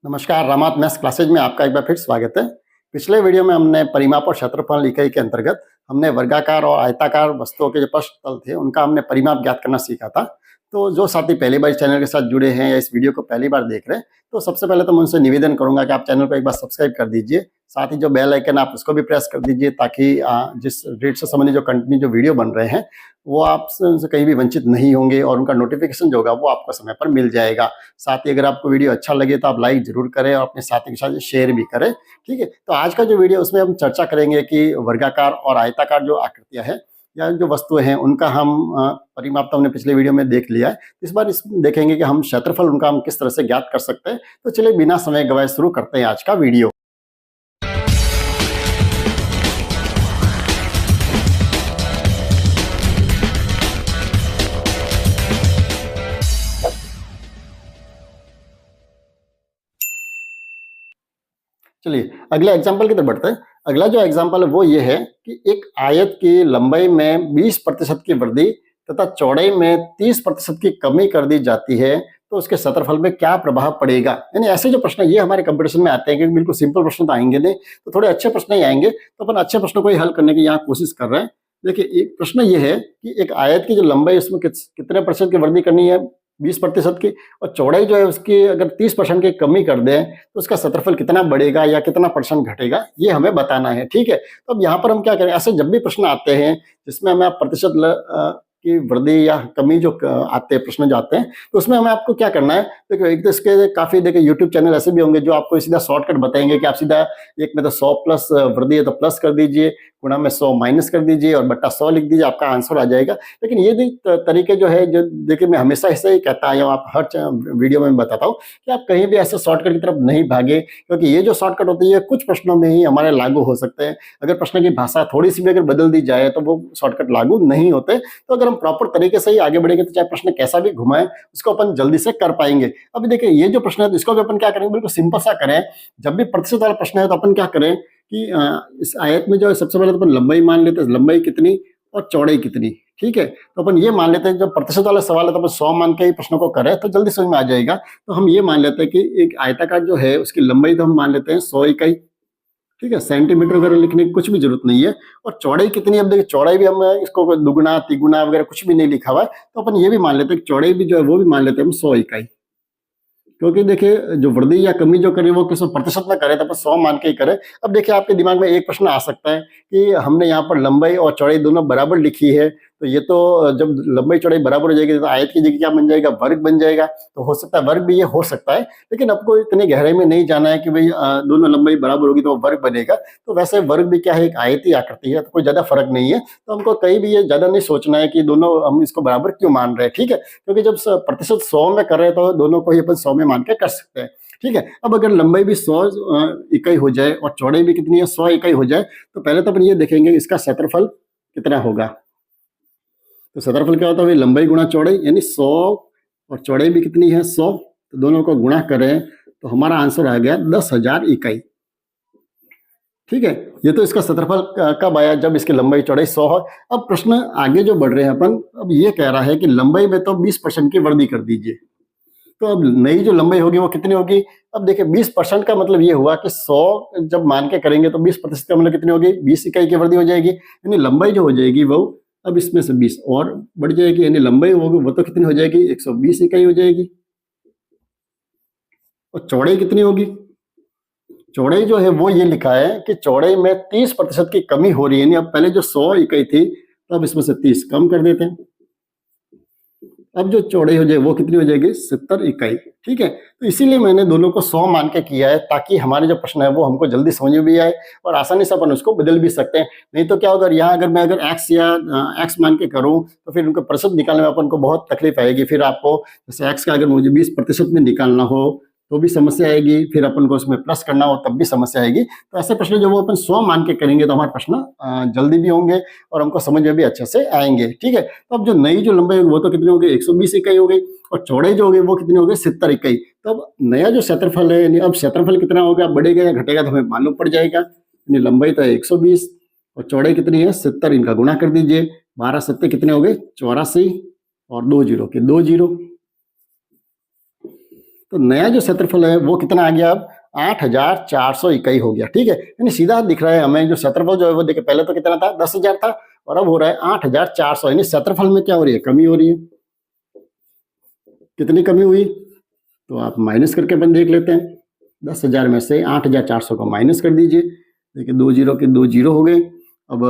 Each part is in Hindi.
नमस्कार, रामात मैथ्स क्लासेज में आपका एक बार फिर स्वागत है। पिछले वीडियो में हमने परिमाप और क्षेत्रफल इकाई के अंतर्गत हमने वर्गाकार और आयताकार वस्तुओं के जो प्रश्न तल थे उनका हमने परिमाप ज्ञात करना सीखा था। तो जो साथी पहली बार इस चैनल के साथ जुड़े हैं या इस वीडियो को पहली बार देख रहे हैं, तो सबसे पहले तो मैं उनसे निवेदन करूंगा कि आप चैनल को एक बार सब्सक्राइब कर दीजिए। साथ ही जो बेल आइकन आप उसको भी प्रेस कर दीजिए ताकि जिस रेट से संबंधित जो कंटिन्यू जो वीडियो बन रहे हैं वो आपसे उनसे कहीं भी वंचित नहीं होंगे और उनका नोटिफिकेशन जो होगा वो आपको समय पर मिल जाएगा। साथ ही अगर आपको वीडियो अच्छा लगे तो आप लाइक जरूर करें और अपने साथी के साथ शेयर भी करें। ठीक है, तो आज का जो वीडियो उसमें हम चर्चा करेंगे कि वर्गाकार और आयताकार जो आकृतियां हैं या जो वस्तुएं हैं उनका हम परिमाप तो हमने पिछले वीडियो में देख लिया है। इस बार देखेंगे कि हम क्षेत्रफल उनका हम किस तरह से ज्ञात कर सकते हैं। तो चलिए बिना समय गवाए शुरू करते हैं आज का वीडियो। चलिए अगले एग्जाम्पल की तरफ बढ़ते हैं। अगला जो एग्जाम्पल है वो ये है कि एक आयत की लंबाई में 20% की वृद्धि तथा चौड़ाई में 30% की कमी कर दी जाती है तो उसके क्षेत्रफल में क्या प्रभाव पड़ेगा। यानी ऐसे जो प्रश्न ये हमारे कंपटीशन में आते हैं कि बिल्कुल सिंपल प्रश्न तो आएंगे नहीं, तो थोड़े अच्छे प्रश्न ही आएंगे। तो अपन अच्छे प्रश्नों को ही हल करने की यहाँ कोशिश कर रहे हैं। देखिए एक प्रश्न ये है कि एक आयत की जो लंबाई उसमें कितने प्रतिशत की वृद्धि करनी है, 20% की, और चौड़ाई जो है उसकी अगर 30% की कमी कर दें तो उसका क्षेत्रफल कितना बढ़ेगा या कितना परसेंट घटेगा, ये हमें बताना है। ठीक है, तो अब यहाँ पर हम क्या करें, ऐसे जब भी प्रश्न आते हैं जिसमें हमें प्रतिशत की वृद्धि या कमी जो आते हैं प्रश्न जो आते हैं तो उसमें हमें आपको क्या करना है। देखो एक तो इसके काफी देखिए यूट्यूब चैनल ऐसे भी होंगे जो आपको सीधा शॉर्टकट बताएंगे कि आप सीधा एक में तो 100 प्लस वृद्धि है तो प्लस कर दीजिए, गुणा में 100 माइनस कर दीजिए और बट्टा 100 लिख दीजिए, आपका आंसर आ जाएगा। लेकिन ये तरीके जो है जो देखिए मैं हमेशा ऐसे ही कहता हूँ, आप हर वीडियो में बताता हूँ कि आप कहीं भी ऐसे शॉर्टकट की तरफ नहीं भागे, क्योंकि ये जो शॉर्टकट होती है कुछ प्रश्नों में ही हमारे लागू हो सकते हैं। अगर प्रश्न की भाषा थोड़ी सी भी अगर बदल दी जाए तो वो शॉर्टकट लागू नहीं होते। तो अगर हम प्रॉपर तरीके से ही आगे बढ़ेंगे तो चाहे प्रश्न कैसा भी घुमाए उसको अपन जल्दी से कर पाएंगे। अभी देखिए ये जो प्रश्न है इसको भी अपन क्या करेंगे, बिल्कुल सिंपल सा करें। जब भी प्रतिशत वाला प्रश्न है तो अपन क्या करें कि इस आयत में जो है सबसे पहले तो अपन लंबाई मान लेते हैं, लंबाई कितनी और चौड़ाई कितनी। ठीक है, तो अपन ये मान लेते हैं जब प्रतिशत वाला सवाल है तो अपन 100 मान के ही प्रश्न को करें तो जल्दी समझ में आ जाएगा। तो हम ये मान लेते हैं कि एक आयताकार जो है उसकी लंबाई तो हम मान लेते हैं 100 इकाई। ठीक है, सेंटीमीटर वगैरह लिखने की कुछ भी जरूरत नहीं है। और चौड़ाई कितनी, अब देखिए चौड़ाई भी हम इसको दुगुना तिगुना वगैरह कुछ भी नहीं लिखा हुआ है, तो अपन ये भी मान लेते हैं चौड़ाई भी जो है वो भी मान लेते हैं हम 100 इकाई। क्योंकि देखिए जो वृद्धि या कमी जो करें वो किस प्रतिशत में करें तो अपन 100 मान के ही करें। अब देखिए आपके दिमाग में एक प्रश्न आ सकता है कि हमने यहाँ पर लंबाई और चौड़ाई दोनों बराबर लिखी है, तो ये तो जब लंबाई चौड़ाई बराबर हो जाएगी तो आयत की जगह क्या बन जाएगा, वर्ग बन जाएगा। तो हो सकता है वर्ग भी ये हो सकता है, लेकिन आपको इतनी गहराई में नहीं जाना है कि भाई दोनों लंबाई बराबर होगी तो वर्ग बनेगा। तो वैसे वर्ग भी क्या है, एक आयती आकृति है, तो कोई ज्यादा फर्क नहीं है। तो हमको कहीं भी ये ज्यादा नहीं सोचना है कि दोनों हम इसको बराबर क्यों मान रहे हैं। ठीक है, क्योंकि जब प्रतिशत 100 में कर रहे हैं तो दोनों को ही अपन 100 में मान के कर सकते हैं। ठीक है, अब अगर लंबाई भी 100 इकाई हो जाए और चौड़ाई भी कितनी है 100 इकाई हो जाए तो पहले तो अपन ये देखेंगे इसका क्षेत्रफल कितना होगा। तो क्षेत्रफल क्या होता है, लंबाई गुणा चौड़ाई, यानी 100 और चौड़ाई भी कितनी है 100, तो दोनों को गुणा करें तो हमारा आंसर आ गया 10,000 इकाई। ठीक है, ये तो इसका क्षेत्रफल कब आया, जब इसकी लंबाई चौड़ाई 100 है। अब प्रश्न आगे जो बढ़ रहे हैं अपन, अब ये कह रहा है कि लंबाई में तो 20% की वृद्धि कर दीजिए, तो अब नई जो लंबाई होगी वो कितनी होगी। अब देखिए 20% का मतलब ये हुआ कि 100 जब मान के करेंगे तो 20% का मतलब कितनी होगी, 20 इकाई की वृद्धि हो जाएगी। यानी लंबाई जो हो जाएगी वो अब इसमें से 20 और बढ़ जाएगी, यानी लंबाई होगी वो तो कितनी हो जाएगी 120 इकाई हो जाएगी। और चौड़ाई कितनी होगी, चौड़ाई जो है वो ये लिखा है कि चौड़ाई में 30% की कमी हो रही है। यानी अब पहले जो 100 इकाई थी तो अब इसमें से 30 कम कर देते हैं, अब जो चौड़ाई हो जाए वो कितनी हो जाएगी 70 इकाई। ठीक है, तो इसीलिए मैंने दोनों को 100 मान के किया है ताकि हमारे जो प्रश्न है वो हमको जल्दी समझ में भी आए और आसानी से अपन उसको बदल भी सकते हैं। नहीं तो क्या होगा, यहाँ अगर मैं x या x मान के करूँ तो फिर उनको प्रतिशत निकालने में अपन को बहुत तकलीफ आएगी। फिर आपको जैसे x का अगर मुझे 20% में निकालना हो तो भी समस्या आएगी, फिर अपन को उसमें प्लस करना हो तब भी समस्या आएगी। तो ऐसे प्रश्न जो वो अपन 100 मान के करेंगे तो हमारे प्रश्न जल्दी भी होंगे और हमको समझ में भी अच्छे से आएंगे। ठीक है, तो अब जो नई जो लंबाई होगी वो तो कितनी होगी 120 इकाई हो गई और चौड़ाई जो होगी वो कितनी होगी 70 इकाई। तो अब नया जो क्षेत्रफल है, यानी अब क्षेत्रफल कितना होगा, बढ़ेगा या घटेगा तो हमें मालूम पड़ जाएगा। यानी लंबाई तो है 120 और चौड़ाई कितनी है 70, इनका गुणा कर दीजिए, 12 7 कितने हो गए 84 और 2 जीरो के 2 जीरो। तो नया जो क्षेत्रफल है वो कितना आ गया, अब 8400 इकाई हो गया। ठीक है, यानी सीधा दिख रहा है हमें जो क्षेत्रफल जो है वो, देखिए पहले तो कितना था, 10,000 था, और अब हो रहा है 8400, यानी क्षेत्रफल में क्या हो रही है, कमी हो रही है। कितनी कमी हुई, तो आप माइनस करके अपन देख लेते हैं। 10,000 में से 8400 को माइनस कर दीजिए। देखिए 2 जीरो के 2 जीरो हो गए। अब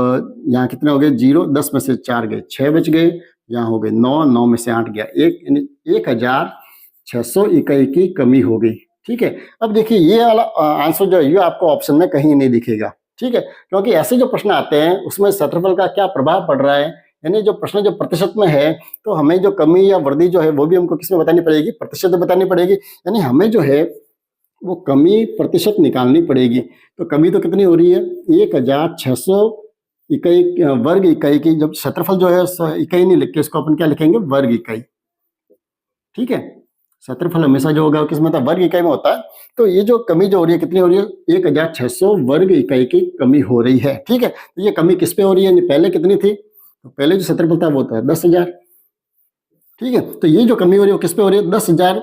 यहाँ कितने हो गए, जीरो, 10 में से 4 गए, 6 बच गए। यहाँ हो गए 9, 9 में से 8 गया 1, यानी 1600 इकाई की कमी हो गई। ठीक है, अब देखिए ये वाला आंसर जो है ये आपको ऑप्शन में कहीं नहीं दिखेगा। ठीक है, क्योंकि ऐसे जो प्रश्न आते हैं उसमें क्षेत्रफल का क्या प्रभाव पड़ रहा है, यानी जो प्रश्न जो प्रतिशत में है, तो हमें जो कमी या वृद्धि जो है वो भी हमको किसमें बतानी पड़ेगी, प्रतिशत में बतानी पड़ेगी। यानी हमें जो है वो कमी प्रतिशत निकालनी पड़ेगी। तो कमी तो कितनी हो रही है, 1600 इकाई, वर्ग इकाई की। जब क्षेत्रफल जो है इकाई नहीं लिख के इसको अपन क्या लिखेंगे, वर्ग इकाई। ठीक है, क्षेत्रफल हमेशा जो होगा किसमें होता है, वर्ग इकाई में होता है। तो ये जो कमी जो हो रही है कितनी हो रही है, 1600 वर्ग इकाई की कमी हो रही है। ठीक है, तो ये कमी किस पे हो रही है, पहले कितनी थी, तो पहले जो क्षेत्रफल था वो था 10,000। ठीक है, तो ये जो कमी हो रही है वो किस पे हो रही है, 10,000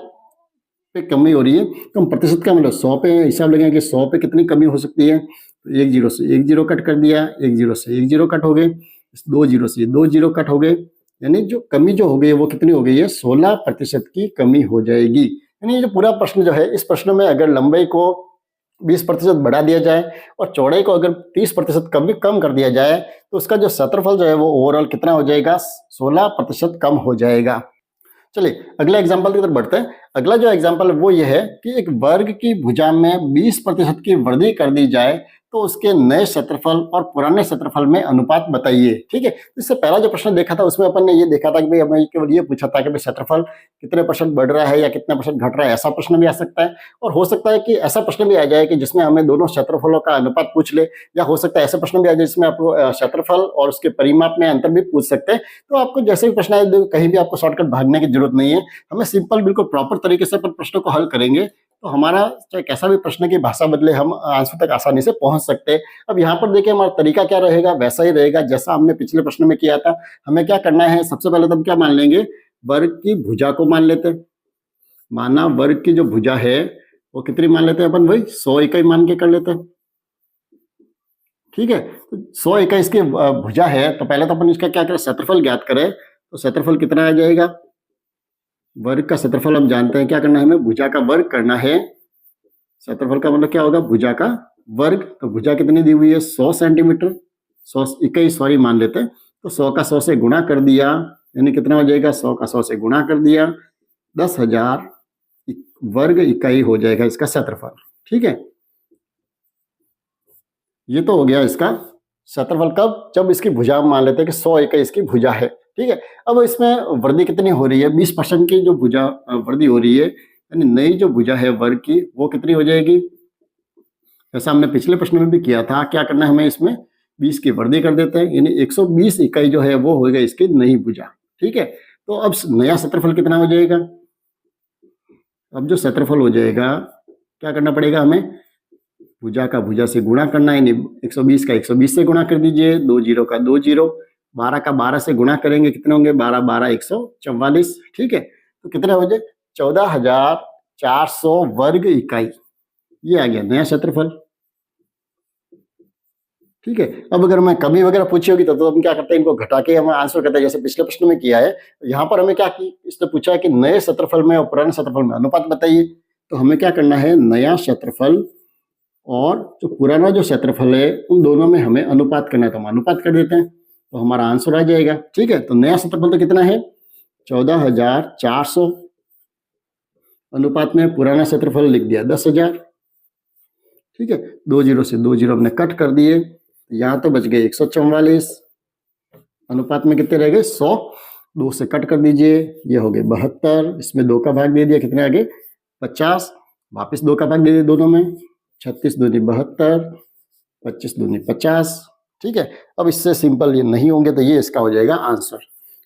पे कमी हो रही है। तो हम प्रतिशत का मतलब 100 पे हिसाब लगाएंगे कि 100 पे कितनी कमी हो सकती है। तो 1 जीरो से 1 जीरो कट कर दिया, 1 जीरो से 1 जीरो कट हो गए, 2 जीरो से 2 जीरो कट हो गए, यानी जो कमी जो हो गई है वो कितनी हो गई है, 16% की कमी हो जाएगी। यानी जो पूरा प्रश्न जो है, इस प्रश्न में अगर लंबाई को 20% बढ़ा दिया जाए और चौड़ाई को अगर 30% कम कर दिया जाए, तो उसका जो क्षेत्रफल जो है वो ओवरऑल कितना हो जाएगा, 16% कम हो जाएगा। चलिए अगला एग्जाम्पल की तरफ बढ़ते हैं। अगला जो एग्जाम्पल है वो ये है कि एक वर्ग की भुजा में 20% की वृद्धि कर दी जाए तो उसके नए क्षेत्रफल और पुराने क्षेत्रफल में अनुपात बताइए। ठीक है, इससे पहला जो प्रश्न देखा था उसमें अपन ने ये देखा था कि भाई हमें केवल ये पूछा था कि भाई क्षेत्रफल कितने % बढ़ रहा है या कितने % घट रहा है। ऐसा प्रश्न भी आ सकता है, और हो सकता है कि ऐसा प्रश्न भी आ जाए कि जिसमें हमें दोनों क्षेत्रफलों का अनुपात पूछ ले, या हो सकता है ऐसा प्रश्न भी आ जाए जिसमें आपको क्षेत्रफल और उसके परिमाप में अंतर भी पूछ सकते हैं। तो आपको जैसे भी प्रश्न आए, कहीं भी आपको शॉर्टकट भागने की जरूरत नहीं है। हमें सिंपल बिल्कुल प्रॉपर तरीके से अपन प्रश्नों को हल करेंगे तो हमारा चाहे कैसा भी प्रश्न की भाषा बदले, हम आंसर तक आसानी से पहुंच सकते हैं। अब यहाँ पर देखिए हमारा तरीका क्या रहेगा, वैसा ही रहेगा जैसा हमने पिछले प्रश्न में किया था। हमें क्या करना है, सबसे पहले तो हम क्या मान लेंगे, वर्ग की भुजा को मान लेते हैं। माना वर्ग की जो भुजा है वो कितनी मान लेते हैं अपन, वही 100 इकाई मान के कर लेते हैं। ठीक है, तो 100 इकाई इसकी भुजा है, तो पहले तो अपन इसका क्या करें, क्षेत्रफल ज्ञात करें। तो क्षेत्रफल कितना आ जाएगा, वर्ग का क्षेत्रफल हम जानते हैं, क्या करना है हमें, भुजा का वर्ग करना है। क्षेत्रफल का मतलब क्या होगा, भुजा का वर्ग। तो भुजा कितनी दी हुई है, 100 सेंटीमीटर, 100 इकाई सॉरी मान लेते हैं। तो 100 का 100 से गुणा कर दिया, यानी कितना हो जाएगा, 100 का 100 से गुणा कर दिया, 10,000 वर्ग इकाई हो जाएगा इसका क्षेत्रफल। ठीक है, ये तो हो गया इसका क्षेत्रफल। कब, जब इसकी भुजा मान लेते हैं कि 100 इकाई इसकी भुजा है। ठीक है, अब इसमें वृद्धि कितनी हो रही है, 20% की जो भुजा वृद्धि हो रही है, यानी नई जो भुजा है वर्ग की वो कितनी हो जाएगी, जैसा हमने पिछले प्रश्न में भी किया था। क्या करना है हमें, इसमें 20 की वृद्धि कर देते हैं, यानी 120 इकाई जो है वो होगा इसकी नई भुजा। ठीक है, तो अब नया क्षेत्रफल कितना हो जाएगा, अब जो क्षेत्रफल हो जाएगा क्या करना पड़ेगा हमें, भुजा का भुजा से गुणा करना है, 120 का 120 से गुणा कर दीजिए, 2 जीरो का 2 जीरो, 12 का 12 से गुणा करेंगे, कितने होंगे, 12 12 144। ठीक है, तो कितने हो जाए, 14,400 वर्ग इकाई, ये आ गया नया क्षेत्रफल। ठीक है, अब अगर मैं कमी वगैरह पूछी होगी तो हम क्या करते हैं, इनको घटा के हम आंसर करते हैं, जैसे पिछले प्रश्न में किया है। यहाँ पर हमें क्या की, इसने पूछा है कि नए क्षेत्रफल में और पुराने क्षेत्रफल में अनुपात बताइए। तो हमें क्या करना है, नया क्षेत्रफल और जो पुराना जो क्षेत्रफल है उन दोनों में हमें अनुपात करना है, तो हम अनुपात कर देते हैं, तो हमारा आंसर आ जाएगा। ठीक है, तो नया क्षेत्रफल तो कितना है, 14,400, अनुपात में पुराना क्षेत्रफल लिख दिया 10,000। ठीक है, 2 जीरो से 2 जीरो हमने कट कर दिए, यहाँ तो बच गए 144, अनुपात में कितने रह गए, 100, 2 से कट कर दीजिए, ये हो गए 72, इसमें 2 का भाग दे दिया, कितने आ गए 50, वापिस 2 का भाग दे दिया दोनों में, 36 दूनी 72, 25 दूनी 50। ठीक है, अब इससे सिंपल ये नहीं होंगे तो ये इसका हो जाएगा आंसर,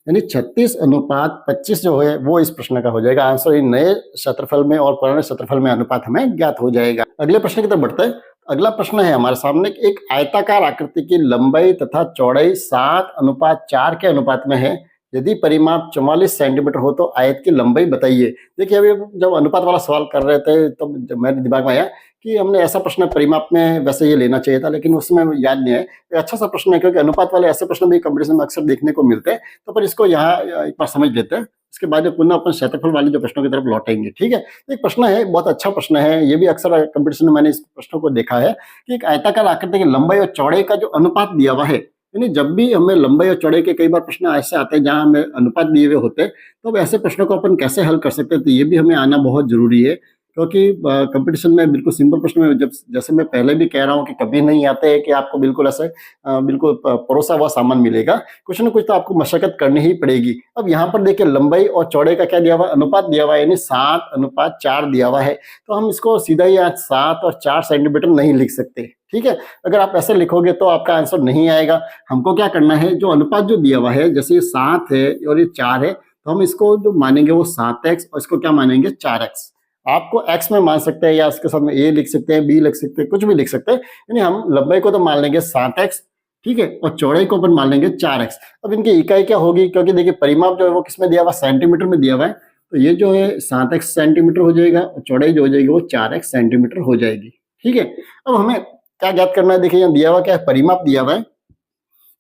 यानी 36:25 जो है वो इस प्रश्न का हो जाएगा आंसर। ये नए क्षेत्रफल में और पुराने क्षेत्रफल में अनुपात हमें ज्ञात हो जाएगा। अगले प्रश्न की तरफ बढ़ते हैं। अगला प्रश्न है हमारे सामने, एक आयताकार आकृति की लंबाई तथा चौड़ाई 7:4 के अनुपात में है, यदि परिमाप 44 सेंटीमीटर हो तो आयत की लंबाई बताइए। देखिए अभी जब अनुपात वाला सवाल कर रहे थे तब जब मेरे दिमाग में आया कि हमने ऐसा प्रश्न परिमाप में वैसे ये लेना चाहिए था, लेकिन उसमें याद नहीं है। ये अच्छा सा प्रश्न है क्योंकि अनुपात वाले ऐसे प्रश्न भी कंपटीशन में अक्सर देखने को मिलते हैं। तो पर इसको यहाँ एक बार समझ लेते हैं, इसके बाद पुनः अपन क्षेत्रफल वाले जो प्रश्नों की तरफ लौटेंगे। ठीक है, एक प्रश्न है, बहुत अच्छा प्रश्न है, ये भी अक्सर कंपटीशन में मैंने इस प्रश्न को देखा है कि एक आयताकार आकृति की लंबाई और चौड़ाई का जो अनुपात दिया हुआ है, यानी जब भी हमें लंबाई और चौड़ाई के कई बार प्रश्न ऐसे आते हैं जहां हमें अनुपात दिए हुए होते हैं, तो अब ऐसे प्रश्नों को अपन कैसे हल कर सकते हैं, तो ये भी हमें आना बहुत जरूरी है। क्योंकि कंपटीशन में बिल्कुल सिंपल प्रश्न में जब जैसे मैं पहले भी कह रहा हूँ कि कभी नहीं आते हैं कि आपको बिल्कुल ऐसे बिल्कुल परोसा हुआ सामान मिलेगा, कुछ ना कुछ तो आपको मशक्कत करनी ही पड़ेगी। अब यहाँ पर देखिए लंबाई और चौड़ाई का क्या दिया हुआ, अनुपात दिया हुआ है, यानी 7:4 दिया हुआ है। तो हम इसको सीधा ही 7 और 4 सेंटीमीटर नहीं लिख सकते। ठीक है, अगर आप ऐसे लिखोगे तो आपका आंसर नहीं आएगा। हमको क्या करना है, जो अनुपात जो दिया हुआ है, जैसे ये 7 है और ये 4 है, तो हम इसको जो मानेंगे वो 7x और इसको क्या मानेंगे 4x। आपको x में मान सकते हैं या इसके साथ में a लिख सकते हैं, b लिख सकते हैं, कुछ भी लिख सकते हैं। यानी हम लंबाई को तो मान लेंगे 7x, ठीक है, और चौड़ाई को अपन मान लेंगे 4x। अब इनकी इकाई क्या होगी, क्योंकि देखिए परिमाप जो है वो किसमें दिया हुआ, सेंटीमीटर में दिया हुआ है, तो ये जो है 7x सेंटीमीटर हो जाएगा और चौड़ाई जो हो जाएगी वो 4x सेंटीमीटर हो जाएगी। ठीक है, अब हमें क्या ज्ञात करना है, देखिए यहाँ दिया हुआ क्या है, परिमाप दिया हुआ है,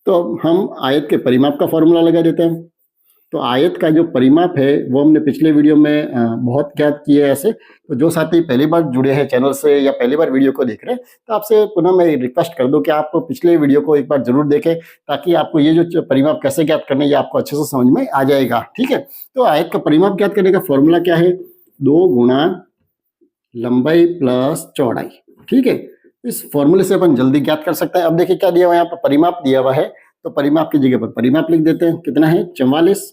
तो हम आयत के परिमाप का फॉर्मूला लगा देते हैं। तो आयत का जो परिमाप है वो हमने पिछले वीडियो में बहुत ज्ञात किए हैं ऐसे। तो जो साथी पहली बार जुड़े हैं चैनल से या पहली बार वीडियो को देख रहे हैं, तो आपसे पुनः मैं रिक्वेस्ट कर दूं कि आप पिछले वीडियो को एक बार जरूर देखें, ताकि आपको ये जो परिमाप कैसे ज्ञात करने ये आपको अच्छे से समझ में आ जाएगा। ठीक है, तो आयत का परिमाप ज्ञात करने का फॉर्मूला क्या है, 2 गुणा लंबाई प्लस चौड़ाई। ठीक है, इस फॉर्मूले से अपन जल्दी ज्ञात कर सकते हैं। अब देखिए क्या दिया हुआ है, यहाँ पर परिमाप दिया हुआ है, तो परिमाप की जगह पर परिमाप लिख देते हैं। कितना है 44,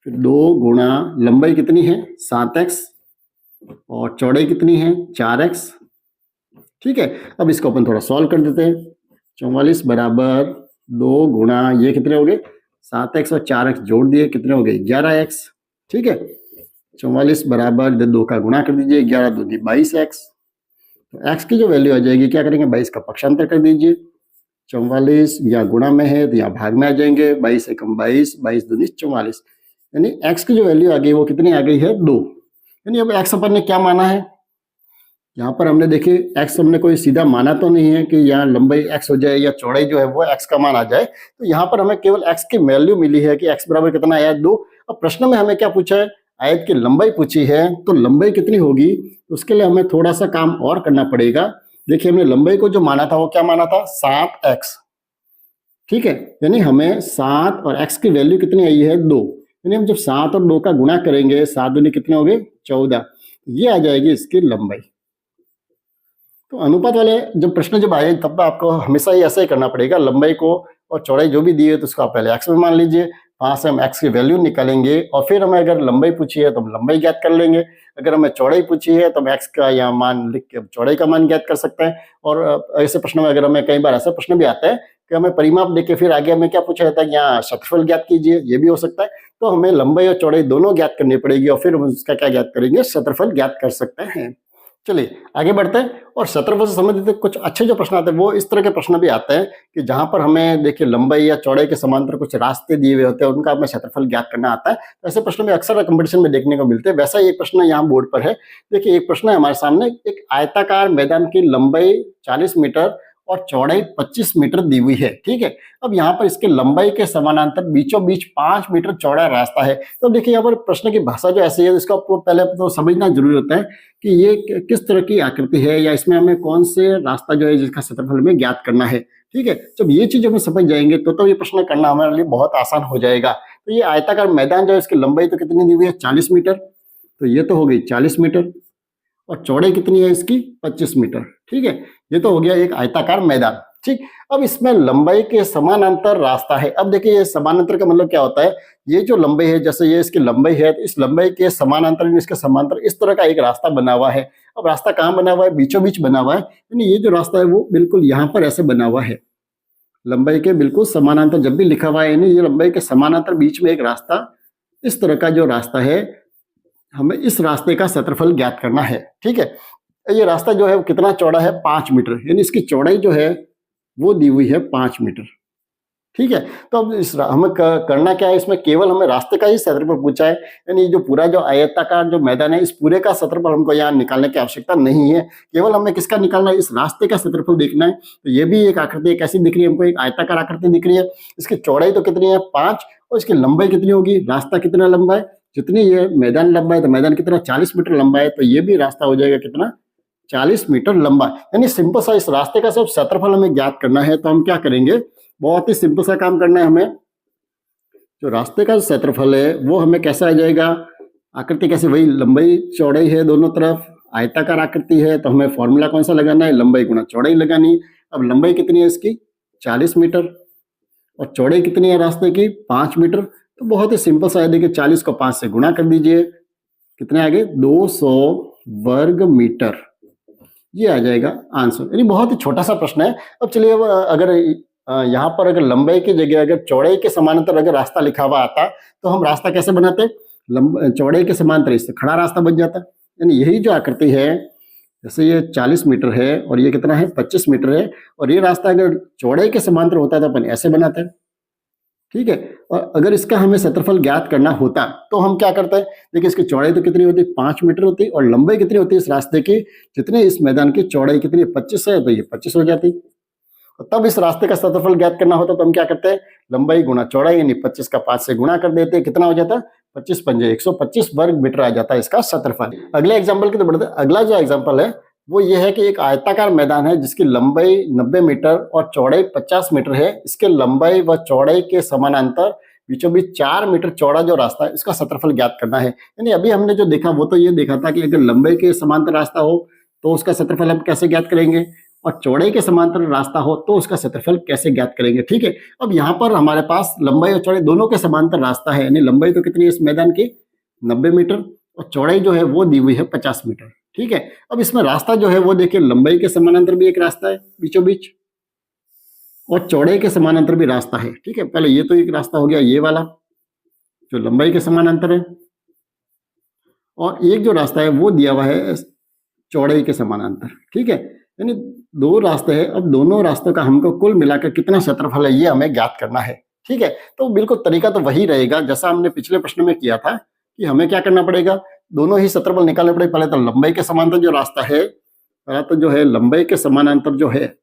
फिर 2 गुणा लंबाई कितनी है 7x और चौड़ाई कितनी है 4x। ठीक है, अब इसको अपन थोड़ा सॉल्व कर देते हैं। 44 बराबर 2 गुणा ये कितने हो गए 7x और 4x जोड़ दिए, कितने हो गए 11x। ठीक है, 44 बराबर 2 का गुणा कर दीजिए, 11 दूनी 22x। तो x की जो वैल्यू आ जाएगी, क्या करेंगे 22 का पक्षांतर कर दीजिए। 44 यहाँ गुणा में है तो यहाँ भाग में आ जाएंगे, 22 एकम 22, 22 दूनी 44, यानी x की जो वैल्यू आ गई वो कितनी आ गई है 2। यानी अब x अपन ने क्या माना है, यहाँ पर हमने देखिए x हमने कोई सीधा माना तो नहीं है कि यहाँ लंबाई x हो जाए या चौड़ाई जो है वो x का मान आ जाए। तो यहाँ पर हमें केवल x की वैल्यू मिली है कि x बराबर कितना आया 2। अब प्रश्न में हमें क्या पूछा है, आयत की लंबाई पूछी है, तो लंबाई कितनी होगी, उसके लिए हमें थोड़ा सा काम और करना पड़ेगा। देखिए हमने लंबाई को जो माना था वो क्या माना था 7x। ठीक है, यानी हमें 7 और x की वैल्यू कितनी आई है 2, यानी हम जब 7 और 2 का गुणा करेंगे 7 दूनी कितने हो गए 14, ये आ जाएगी इसकी लंबाई। तो अनुपात वाले जब प्रश्न जब आए तब आपको हमेशा ही ऐसा ही करना पड़ेगा, लंबाई को और चौड़ाई जो भी दी है तो उसको आप पहले x में मान लीजिए, वहां से हम x की वैल्यू निकालेंगे और फिर हमें अगर लंबाई पूछी है तो हम लंबाई ज्ञात कर लेंगे, अगर हमें चौड़ाई पूछी है तो हम x का यहाँ मान लिख के चौड़ाई का मान ज्ञात कर सकते हैं। और ऐसे प्रश्न में अगर हमें कई बार ऐसा प्रश्न भी आता है कि हमें परिमाप देके फिर आगे हमें क्या पूछा जाता है यहाँ क्षेत्रफल ज्ञात कीजिए, ये भी हो सकता है। तो हमें लंबाई और चौड़ाई दोनों ज्ञात करनी पड़ेगी और फिर हम उसका क्या ज्ञात करेंगे, क्षेत्रफल ज्ञात कर सकते हैं। चलिए आगे बढ़ते हैं और क्षेत्रफल से संबंधित कुछ अच्छे जो प्रश्न आते हैं वो इस तरह के प्रश्न भी आते हैं कि जहां पर हमें देखिए लंबाई या चौड़ाई के समांतर कुछ रास्ते दिए हुए होते हैं, उनका हमें क्षेत्रफल ज्ञात करना आता है। तो ऐसे प्रश्न में अक्सर कंपटीशन में देखने को मिलते हैं। वैसा ही एक प्रश्न यहाँ बोर्ड पर है। देखिए एक प्रश्न है हमारे सामने, एक आयताकार मैदान की लंबाई 40 मीटर और चौड़ाई 25 मीटर दी हुई है। ठीक है, अब यहाँ पर इसके लंबाई के समानांतर बीचों बीच 5 मीटर चौड़ा रास्ता है। तो देखिए यहाँ पर प्रश्न की भाषा जो ऐसी है इसको आपको पहले तो समझना जरूरी होता है कि ये किस तरह की आकृति है या इसमें हमें कौन से रास्ता जो है जिसका क्षेत्रफल हमें ज्ञात करना है। ठीक है, जब ये चीज हमें समझ जाएंगे तो ये प्रश्न करना हमारे लिए बहुत आसान हो जाएगा। तो ये आयताकार मैदान जो है इसकी लंबाई तो कितनी दी हुई है 40 मीटर, तो ये तो हो गई 40 मीटर और चौड़ाई कितनी है इसकी 25 मीटर। ठीक है, ये तो हो गया एक आयताकार मैदान। ठीक, अब इसमें लंबाई के समानांतर रास्ता है। अब देखिए ये समानांतर का मतलब क्या होता है, ये जो लंबाई है जैसे ये इसकी लंबाई है तो इस लंबाई के समानांतर इसके समांतर इस तरह का एक रास्ता बना हुआ है। अब रास्ता कहाँ बना हुआ है, बीचों बीच बना हुआ है, यानी ये जो रास्ता है वो बिल्कुल यहाँ पर ऐसे बना हुआ है, लंबाई के बिल्कुल समानांतर जब भी लिखा हुआ है यानी ये लंबाई के समानांतर बीच में एक रास्ता, इस तरह का जो रास्ता है हमें इस रास्ते का क्षेत्रफल ज्ञात करना है। ठीक है, ये रास्ता जो है वो कितना चौड़ा है 5 मीटर, यानी इसकी चौड़ाई जो है वो दी हुई है 5 मीटर। ठीक है। तो अब हमें करना क्या है, इसमें केवल हमें रास्ते का ही क्षेत्रफल पूछा है, यानी जो पूरा जो आयताकार जो मैदान है इस पूरे का क्षेत्रफल हमको यहाँ निकालने की आवश्यकता नहीं है, केवल हमें किसका निकालना है, इस रास्ते का क्षेत्रफल देखना है। तो ये भी एक आकृति कैसी दिख रही है हमको, एक आयताकार आकृति दिख रही है। इसकी चौड़ाई तो कितनी है 5, और इसकी लंबाई कितनी होगी, रास्ता कितना लंबा है, जितनी ये मैदान लंबा है तो मैदान कितना 40 मीटर लंबा है, तो ये भी रास्ता हो जाएगा कितना 40 मीटर लंबा। यानी सिंपल सा इस रास्ते का सिर्फ क्षेत्रफल हमें ज्ञात करना है। तो हम क्या करेंगे, बहुत ही सिंपल सा काम करना है हमें। जो रास्ते का क्षेत्रफल है वो हमें कैसा आ जाएगा, आकृति कैसे, वही लंबाई चौड़ाई है दोनों तरफ, आयताकार आकृति है, तो हमें फॉर्मूला कौन सा लगाना है, लंबाई गुना चौड़ाई लगानी। अब लंबाई कितनी है इसकी 40 मीटर, और चौड़ाई कितनी है रास्ते की 5 मीटर। तो बहुत ही सिंपल सा है, देखिए 40 को 5 से गुणा कर दीजिए, कितने आगे 200 वर्ग मीटर, ये आ जाएगा आंसर। यानी बहुत ही छोटा सा प्रश्न है। अब चलिए, अब अगर यहाँ पर अगर लंबाई की जगह अगर चौड़ाई के समानांतर अगर रास्ता लिखा हुआ आता तो हम रास्ता कैसे बनाते, चौड़ाई के समानांतर इससे खड़ा रास्ता बन जाता। यानी यही जो आकृति है, जैसे ये 40 मीटर है और ये कितना है 25 मीटर है, और ये रास्ता अगर चौड़ाई के समानांतर होता तो अपन ऐसे बनाते हैं, ठीक है। और अगर इसका हमें क्षेत्रफल ज्ञात करना होता तो हम क्या करते हैं, देखिए इसकी चौड़ाई तो कितनी होती 5 मीटर होती, और लंबाई कितनी होती है इस रास्ते की, जितने इस मैदान की चौड़ाई कितनी 25 है, तो ये 25 हो जाती। और तब इस रास्ते का क्षेत्रफल ज्ञात करना होता तो हम क्या करते हैं, लंबाई गुना चौड़ाई, यानी 25 का 5 से गुणा कर देते, कितना हो जाता 25 पंजे 125 वर्ग मीटर आ जाता है इसका क्षेत्रफल। अगले एग्जाम्पल की तो बढ़ते, अगला जो एग्जाम्पल है वो ये है कि एक आयताकार मैदान है जिसकी लंबाई 90 मीटर और चौड़ाई 50 मीटर है। इसके लंबाई व चौड़ाई के समानांतर बीचों बीच 4 मीटर चौड़ा जो रास्ता है इसका क्षेत्रफल ज्ञात करना है। यानी अभी हमने जो देखा वो तो ये देखा था कि अगर लंबाई के समांतर रास्ता हो तो उसका क्षेत्रफल हम कैसे ज्ञात करेंगे, और चौड़ाई के समांतर रास्ता हो तो उसका क्षेत्रफल कैसे ज्ञात करेंगे, ठीक है। अब यहाँ पर हमारे पास लंबाई और चौड़ाई दोनों के समांतर रास्ता है, यानी लंबाई तो कितनी है इस मैदान की 90 मीटर, और चौड़ाई जो है वो दी हुई है 50 मीटर, ठीक है। अब इसमें रास्ता जो है वो देखिए लंबाई के समानांतर भी एक रास्ता है बीचों बीच, और चौड़ाई के समानांतर भी रास्ता है, ठीक है। पहले ये तो एक रास्ता हो गया ये वाला जो लंबाई के समानांतर है, और एक जो रास्ता है वो दिया हुआ है चौड़ाई के समानांतर, ठीक है। यानी 2 रास्ते हैं। अब दोनों रास्तों का हमको कुल मिलाकर कितना क्षेत्रफल है ये हमें ज्ञात करना है, ठीक है। तो बिल्कुल तरीका तो वही रहेगा जैसा हमने पिछले प्रश्न में किया था, कि हमें क्या करना पड़ेगा, दोनों ही क्षेत्रफल निकालने पड़ेगा। पहले तो लंबाई के समानांतर जो रास्ता है, पहला तो जो है लंबाई के समानांतर जो है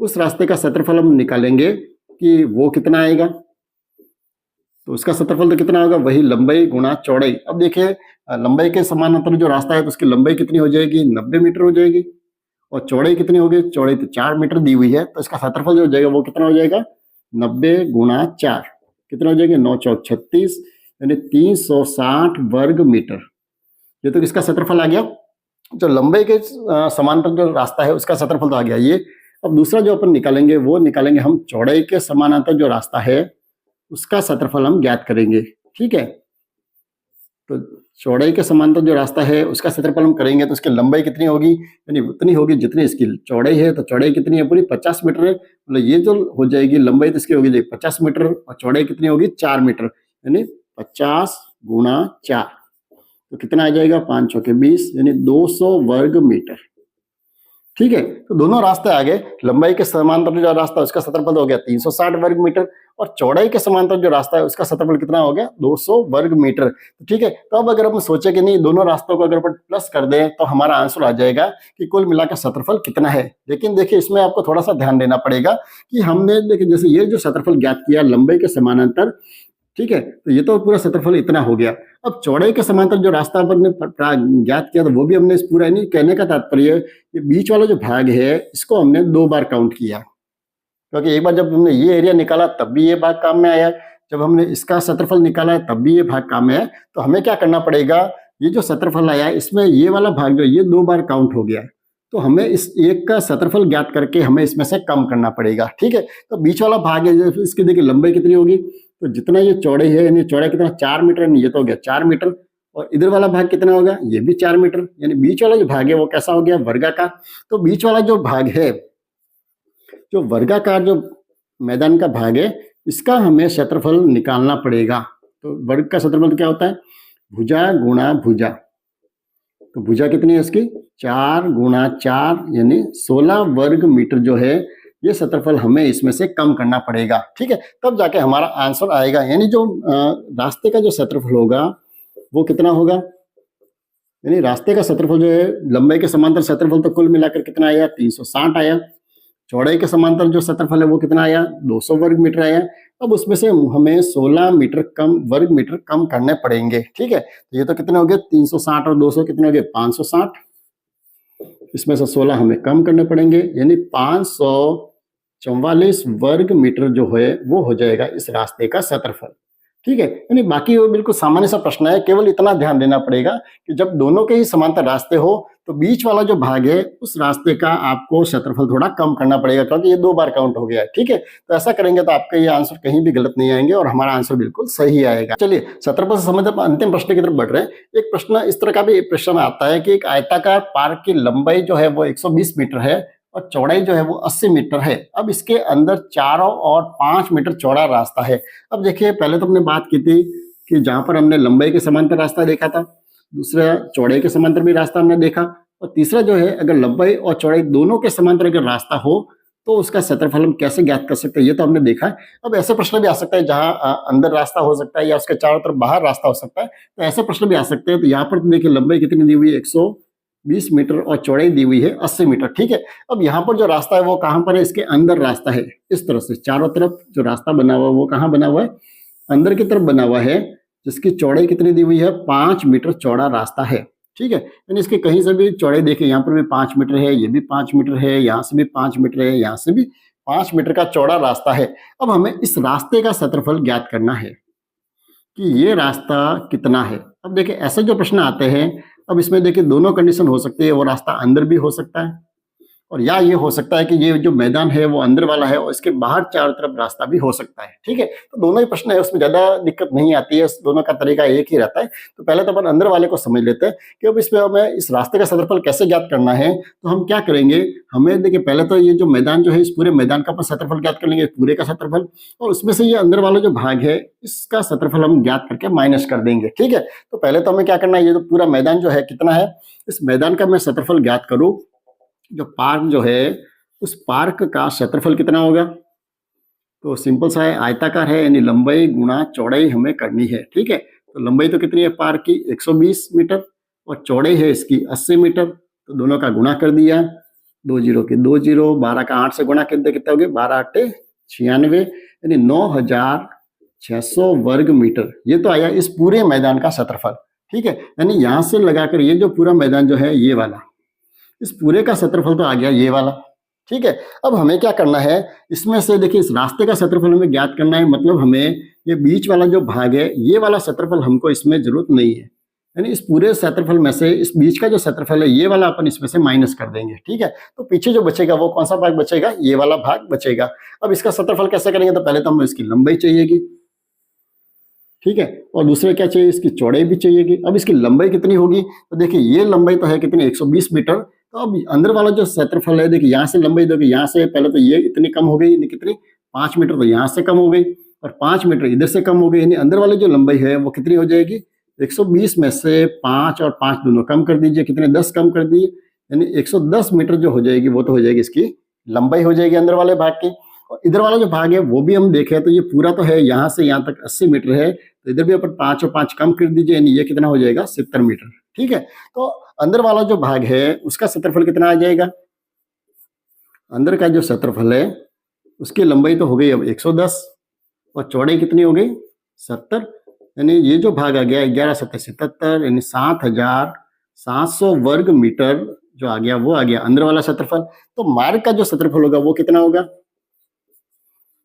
उस रास्ते का क्षेत्रफल हम निकालेंगे कि वो कितना आएगा, तो उसका क्षेत्रफल तो कितना होगा, वही लंबाई गुणा चौड़ाई। अब देखिए लंबाई के समानांतर जो रास्ता है तो उसकी लंबाई कितनी हो जाएगी 90 मीटर हो जाएगी, और चौड़ाई कितनी होगी, चौड़ाई तो 4 मीटर दी हुई है, तो इसका क्षेत्रफल जो हो जाएगा वो कितना हो जाएगा 90 गुणा 4, कितना हो जाएगा 9 चौक 36, यानी 360 वर्ग मीटर। ये तो किसका क्षेत्रफल आ गया, जो लंबाई के समानांतर जो रास्ता है उसका क्षेत्रफल तो आ गया ये। अब दूसरा जो अपन निकालेंगे वो निकालेंगे हम चौड़ाई के समानांतर जो रास्ता है उसका क्षेत्रफल हम ज्ञात करेंगे, ठीक है। तो चौड़ाई के समांतर जो रास्ता है उसका क्षेत्रफल हम करेंगे तो उसकी लंबाई कितनी होगी, यानी उतनी होगी जितनी इसकी चौड़ाई है। तो चौड़ाई कितनी है पूरी 50 मीटर है, मतलब ये जो हो जाएगी लंबाई तो इसकी होगी 50 मीटर, और चौड़ाई कितनी होगी 4 मीटर, यानी 50 गुणा 4, तो कितना आ जाएगा 5 चौके 20, यानी 200 वर्ग मीटर, ठीक है। तो दोनों रास्ते आ गए, लंबाई के समांतर जो रास्ता है उसका क्षेत्रफल हो गया 360 वर्ग मीटर, और चौड़ाई के समांतर जो रास्ता है उसका क्षेत्रफल कितना हो गया 200 वर्ग मीटर, ठीक है। तो अब अगर हम सोचे कि नहीं दोनों रास्तों को अगर अपन प्लस कर दें तो हमारा आंसर आ जाएगा कि कुल मिलाकर क्षेत्रफल कितना है। लेकिन देखिए इसमें आपको थोड़ा सा ध्यान देना पड़ेगा कि हमने देखिए जैसे ये जो क्षेत्रफल ज्ञात किया लंबाई के समानांतर, ठीक है, तो ये तो पूरा क्षेत्रफल इतना हो गया। अब चौड़ाई के समांतर जो रास्ता हमने ज्ञात किया तो वो भी हमने पूरा नहीं, कहने का तात्पर्य ये बीच वाला जो भाग है इसको हमने 2 बार काउंट किया, क्योंकि एक बार जब हमने ये एरिया निकाला तब भी ये भाग काम में आया, जब हमने इसका क्षेत्रफल निकाला है तब भी ये भाग काम में आया। तो हमें क्या करना पड़ेगा, ये जो क्षेत्रफल आया है इसमें ये वाला भाग जो ये 2 बार काउंट हो गया है, तो हमें इस एक का क्षेत्रफल ज्ञात करके हमें इसमें से कम करना पड़ेगा, ठीक है। तो बीच वाला भाग है इसकी देखिए लंबाई कितनी होगी, तो जितना ये चौड़ाई है यानी चौड़ाई कितना 4 मीटर, ये तो हो गया 4 मीटर, और इधर वाला भाग कितना होगा ये भी 4 मीटर, यानी बीच वाला जो भाग है वो कैसा हो गया वर्गाकार। तो बीच वाला जो भाग है जो वर्गाकार जो मैदान का भाग है इसका हमें क्षेत्रफल निकालना पड़ेगा। तो वर्ग का क्षेत्रफल क्या होता है भुजा गुणा भुजा, तो भुजा कितनी है इसकी 4 गुणा 4, यानी 16 वर्ग मीटर जो है ये क्षेत्रफल हमें इसमें से कम करना पड़ेगा, ठीक है, तब जाके हमारा आंसर आएगा। यानी जो रास्ते का जो क्षेत्रफल होगा वो कितना होगा, यानी रास्ते का क्षेत्रफल जो है, लंबाई के समांतर क्षेत्रफल तो कुल मिलाकर कितना आया, 360 आया। चौड़ाई के समांतर जो क्षेत्रफल है वो कितना आया, 200 वर्ग मीटर आया। अब उसमें से हमें 16 मीटर कम वर्ग मीटर कम करने पड़ेंगे, ठीक है। तो ये तो कितने हो गए, 360 और 200 कितने हो गए, 560। इसमें से 16 हमें कम करने पड़ेंगे, यानी 544 वर्ग मीटर जो है वो हो जाएगा इस रास्ते का क्षेत्रफल, ठीक है। यानी बाकी वो बिल्कुल सामान्य सा प्रश्न है, केवल इतना ध्यान देना पड़ेगा कि जब दोनों के ही समांतर रास्ते हो तो बीच वाला जो भाग है उस रास्ते का आपको क्षेत्रफल थोड़ा कम करना पड़ेगा, क्योंकि ये 2 बार काउंट हो गया है, ठीक है। तो ऐसा करेंगे तो आपके ये आंसर कहीं भी गलत नहीं आएंगे और हमारा आंसर बिल्कुल सही आएगा। चलिए क्षेत्रफल से संबंधित अंतिम प्रश्न की तरफ बढ़ रहे हैं। एक प्रश्न इस तरह का भी प्रश्न आता है कि एक आयताकार पार्क की लंबाई जो है वो 120 मीटर है और चौड़ाई जो है वो 80 मीटर है। अब इसके अंदर चारों और 5 मीटर चौड़ा रास्ता है। अब देखिए, पहले तो हमने बात की थी कि जहां पर हमने लंबाई के समांतर रास्ता देखा था, दूसरा चौड़ाई के समांतर भी रास्ता हमने देखा, और तीसरा जो है अगर लंबाई और चौड़ाई दोनों के समांतर अगर रास्ता हो तो उसका क्षेत्रफल हम कैसे ज्ञात कर सकते हैं, ये तो हमने देखा है। अब ऐसे प्रश्न भी आ सकता है जहां अंदर रास्ता हो सकता है या उसके चारों तरफ बाहर रास्ता हो सकता है, तो ऐसे प्रश्न भी आ सकते हैं। तो यहाँ पर तो देखिए लंबाई कितनी दी हुई है, 120 मीटर और चौड़ाई दी हुई है 80 मीटर, ठीक है। अब यहाँ पर जो रास्ता है वो कहाँ पर है, इसके अंदर रास्ता है। इस तरह से चारों तरफ जो रास्ता बना हुआ है वो कहाँ बना हुआ है, अंदर की तरफ बना हुआ है, जिसकी चौड़ाई कितनी दी हुई है, 5 मीटर चौड़ा रास्ता है, ठीक है। यानी इसके कहीं से भी चौड़ाई देखिए, यहाँ पर भी 5 मीटर है, ये भी 5 मीटर है, यहाँ से भी 5 मीटर है, यहाँ से भी 5 मीटर का चौड़ा रास्ता है। अब हमें इस रास्ते का क्षेत्रफल ज्ञात करना है कि ये रास्ता कितना है। अब देखिए ऐसे जो प्रश्न आते हैं, अब इसमें देखिए दोनों कंडीशन हो सकती है, वो रास्ता अंदर भी हो सकता है और या ये हो सकता है कि ये जो मैदान है वो अंदर वाला है और इसके बाहर चारों तरफ रास्ता भी हो सकता है, ठीक है। तो दोनों ही प्रश्न है, उसमें ज्यादा दिक्कत नहीं आती है, दोनों का तरीका एक ही रहता है। तो पहले तो अपन अंदर वाले को समझ लेते हैं कि अब इसमें हमें इस रास्ते का क्षेत्रफल कैसे ज्ञात करना है। तो हम क्या करेंगे, हमें देखिए पहले तो ये जो मैदान जो है, इस पूरे मैदान का अपन क्षेत्रफल ज्ञात कर लेंगे, पूरे का क्षेत्रफल, और उसमें से ये अंदर वाला जो भाग है इसका क्षेत्रफल हम ज्ञात करके माइनस कर देंगे, ठीक है। तो पहले तो हमें क्या करना है, ये जो पूरा मैदान जो है कितना है, इस मैदान का मैं क्षेत्रफल ज्ञात करूं, जो पार्क जो है उस पार्क का क्षेत्रफल कितना होगा। तो सिंपल सा है, आयताकार है, यानी लंबाई गुणा चौड़ाई हमें करनी है, ठीक है। तो लंबाई तो कितनी है पार्क की, 120 मीटर, और चौड़ाई है इसकी 80 मीटर। तो दोनों का गुणा कर दिया, 2 जीरो के 2 जीरो, 12 का 8 से गुणा कर दे, कितना हो गया, 12 8 96, यानी 9600 वर्ग मीटर। ये तो आया इस पूरे मैदान का क्षेत्रफल, ठीक है। यानी यहां से लगाकर ये जो पूरा मैदान जो है ये वाला, इस पूरे का क्षेत्रफल तो आ गया ये वाला, ठीक है। अब हमें क्या करना है, इसमें से देखिए इस रास्ते का क्षेत्रफल हमें ज्ञात करना है, मतलब हमें ये बीच वाला जो भाग है ये वाला क्षेत्रफल हमको इसमें जरूरत नहीं है, यानी इस पूरे क्षेत्रफल में से इस बीच का जो क्षेत्रफल है ये वाला अपन इसमें से माइनस कर देंगे, ठीक है। तो पीछे जो बचेगा वो कौन सा भाग बचेगा, ये वाला भाग बचेगा। अब इसका क्षेत्रफल कैसे करेंगे, तो पहले तो हमें इसकी लंबाई चाहिएगी, ठीक है, और दूसरे क्या चाहिए, इसकी चौड़ाई भी चाहिएगी। अब इसकी लंबाई कितनी होगी, तो देखिए ये लंबाई तो है कितनी, 120 मीटर। तो अब अंदर वाला जो क्षेत्रफल है, देखिए यहाँ से लंबाई देखिए, यहाँ से पहले तो ये इतनी कम हो गई, कितनी 5 मीटर, तो यहाँ से कम हो गई और 5 मीटर इधर से कम हो गई, यानी अंदर वाली जो लंबाई है वो कितनी हो जाएगी, 120 में से 5 और 5 दोनों कम कर दीजिए, कितने 10 कम कर दिए, यानी 110 मीटर जो हो जाएगी वो तो हो जाएगी इसकी लंबाई हो जाएगी अंदर वाले भाग की। और इधर वाला जो भाग है वो भी हम देखें तो ये पूरा तो है, यहाँ से यहाँ तक 80 मीटर है, तो इधर भी अपन 5 और 5 कम कर दीजिए, यानी ये कितना हो जाएगा, 70 मीटर, ठीक है। तो अंदर वाला जो भाग है उसका क्षेत्रफल कितना आ जाएगा, अंदर का जो क्षेत्रफल है उसकी लंबाई तो हो गई अब 110 और चौड़ाई कितनी हो गई 70, यानी ये जो भाग आ गया 11 7 77, यानी 7700 वर्ग मीटर जो आ गया वो आ गया अंदर वाला क्षेत्रफल। तो मार्ग का जो क्षेत्रफल होगा वो कितना होगा,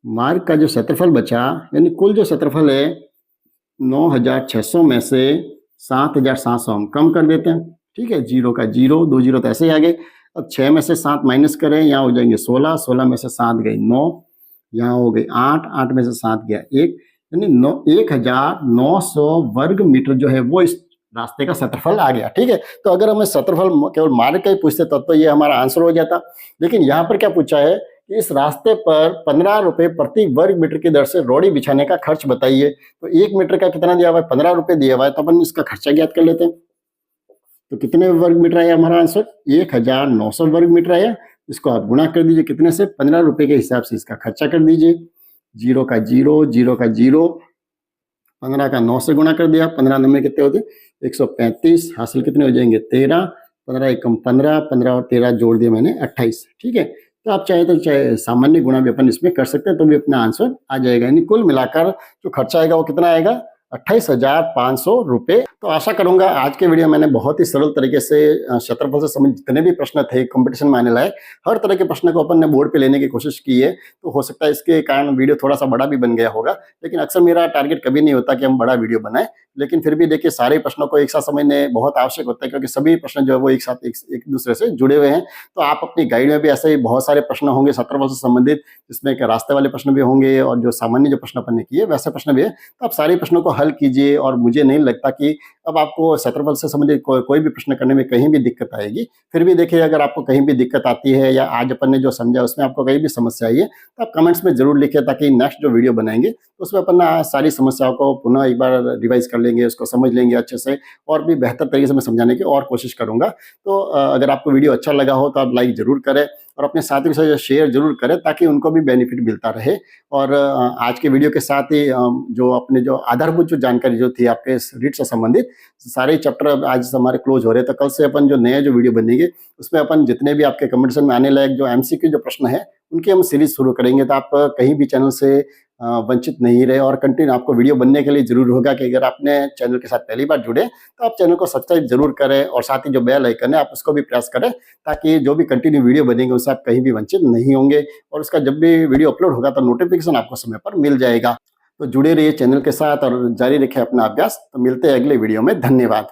मार्ग का जो क्षेत्रफल बचा, यानी कुल जो क्षेत्रफल है 9600 में से 7700 हम कम कर देते हैं, ठीक है, 0 का 0, 2 जीरो तो ऐसे ही आ गए। अब 6 में से 7 माइनस करें, यहाँ हो जाएंगे 16, 16 में से 7 गई 9, यहाँ हो गई 8, 8 में से 7 गया 1, यानी 1900 वर्ग मीटर जो है वो इस रास्ते का क्षेत्रफल आ गया, ठीक है। तो अगर हमें क्षेत्रफल केवल मार्ग का ही पूछते तब तो ये हमारा आंसर हो जाता, लेकिन यहाँ पर क्या पूछा है कि इस रास्ते पर 15 रुपए प्रति वर्ग मीटर की दर से रोड़ी बिछाने का खर्च बताइए। तो 1 मीटर का कितना दिया हुआ है, 15 रुपए दिया हुआ है, तो अपन इसका खर्चा ज्ञात कर लेते हैं। तो कितने वर्ग मीटर आया हमारा आंसर, 1900 वर्ग मीटर आया। इसको आप गुणा कर दीजिए कितने से, 15 रुपए के हिसाब से इसका खर्चा कर दीजिए। 0 का 0, 0 का 0, 15 का 9 से गुणा कर दिया, 15 9 में कितने होते, 135, हासिल कितने हो जाएंगे 13, 15 एकम 15, 15 और 13 जोड़ दिया मैंने 28। ठीक है, तो आप चाहे तो चाहे सामान्य गुणा भी अपन इसमें कर सकते हैं, तो भी अपना आंसर आ जाएगा। यानी कुल मिलाकर जो खर्चा आएगा वो कितना आएगा, 28,500 रुपए। तो आशा करूंगा आज के वीडियो मैंने बहुत ही सरल तरीके से क्षेत्रफल से संबंधित जितने भी प्रश्न थे कंपटीशन में आने लायक, हर तरह के प्रश्न को अपन ने बोर्ड पे लेने की कोशिश की है। तो हो सकता है इसके कारण वीडियो थोड़ा सा बड़ा भी बन गया होगा, लेकिन अक्सर मेरा टारगेट कभी नहीं होता कि हम बड़ा वीडियो बनाएं। लेकिन फिर भी देखिए, सारे प्रश्नों को एक साथ समझने बहुत आवश्यक होता है, क्योंकि सभी प्रश्न जो है वो एक साथ एक दूसरे से जुड़े हुए हैं। तो आप अपनी गाइड में भी ऐसे ही बहुत सारे प्रश्न होंगे क्षेत्रफल से संबंधित, जिसमें एक रास्ते वाले प्रश्न भी होंगे और जो सामान्य जो प्रश्न अपन ने किए वैसे प्रश्न भी है। तो आप सारे प्रश्नों को हल कीजिए, और मुझे नहीं लगता कि अब आपको क्षेत्रफल से संबंधित कोई भी प्रश्न करने में कहीं भी दिक्कत आएगी। फिर भी देखिए, अगर आपको कहीं भी दिक्कत आती है या आज अपन ने जो समझा उसमें आपको कहीं भी समस्या आई है, तो आप कमेंट्स में जरूर लिखिए, ताकि नेक्स्ट जो वीडियो बनाएंगे तो उसमें अपन सारी समस्याओं को पुनः एक बार रिवाइज कर लेंगे, उसको समझ लेंगे अच्छे से, और भी बेहतर तरीके से मैं समझाने की और कोशिश करूंगा। तो अगर आपको वीडियो अच्छा लगा हो तो आप लाइक जरूर करें, और अपने साथियों के साथ शेयर जरूर करें, ताकि उनको भी बेनिफिट मिलता रहे। और आज के वीडियो के साथ ही जो अपने जो आधारभूत जो जानकारी जो थी आपके रीट से संबंधित, सारे चैप्टर आज हमारे क्लोज हो रहे हैं। तो कल से अपन जो नए जो वीडियो बनेंगे उसमें अपन जितने भी आपके कंपटीशन में आने लायक जो एमसीक्यू जो प्रश्न है उनकी हम सीरीज शुरू करेंगे। तो आप कहीं भी चैनल से वंचित नहीं रहे, और कंटिन्यू आपको वीडियो बनने के लिए जरूर होगा कि अगर आपने चैनल के साथ पहली बार जुड़े तो आप चैनल को सब्सक्राइब जरूर करें, और साथ ही जो बेल आइकन है आप उसको भी प्रेस करें, ताकि जो भी कंटिन्यू वीडियो बनेंगे उससे आप कहीं भी वंचित नहीं होंगे, और उसका जब भी वीडियो अपलोड होगा तो नोटिफिकेशन आपको समय पर मिल जाएगा। तो जुड़े रहिए चैनल के साथ और जारी रखें अपना अभ्यास। तो मिलते हैं अगले वीडियो में। धन्यवाद।